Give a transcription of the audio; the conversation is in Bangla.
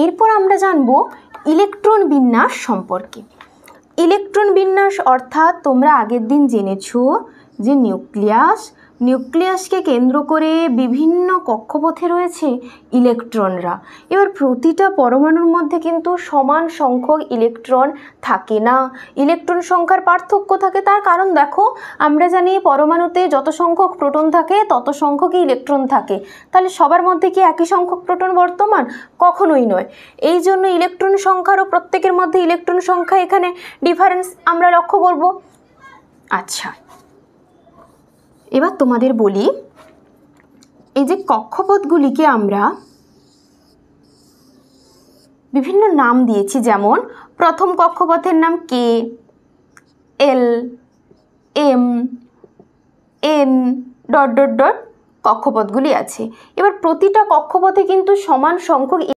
এরপর আমরা জানব ইলেকট্রন বিন্যাস সম্পর্কে। ইলেকট্রন বিন্যাস অর্থাৎ তোমরা আগের দিন জেনেছো যে নিউক্লিয়াসকে কেন্দ্র করে বিভিন্ন কক্ষপথে রয়েছে ইলেকট্রনরা। এবার প্রতিটা পরমাণুর মধ্যে কিন্তু সমান সংখ্যক ইলেকট্রন থাকে না, ইলেকট্রন সংখ্যার পার্থক্য থাকে। তার কারণ দেখো, আমরা জানি পরমাণুতে যত সংখ্যক প্রোটন থাকে তত সংখ্যকই ইলেকট্রন থাকে। তাহলে সবার মধ্যে কি একই সংখ্যক প্রোটন বর্তমান? কখনোই নয়। এই জন্য ইলেকট্রন সংখ্যারও প্রত্যেকের মধ্যে ইলেকট্রন সংখ্যা এখানে ডিফারেন্স আমরা লক্ষ্য করব। আচ্ছা, এবার তোমাদের বলি, এই যে কক্ষপথগুলিকে আমরা বিভিন্ন নাম দিয়েছি, যেমন প্রথম কক্ষপথের নাম K, L, M, N dot dot dot কক্ষপথগুলি আছে। এবার প্রতিটা কক্ষপথে কিন্তু সমান সংখ্যক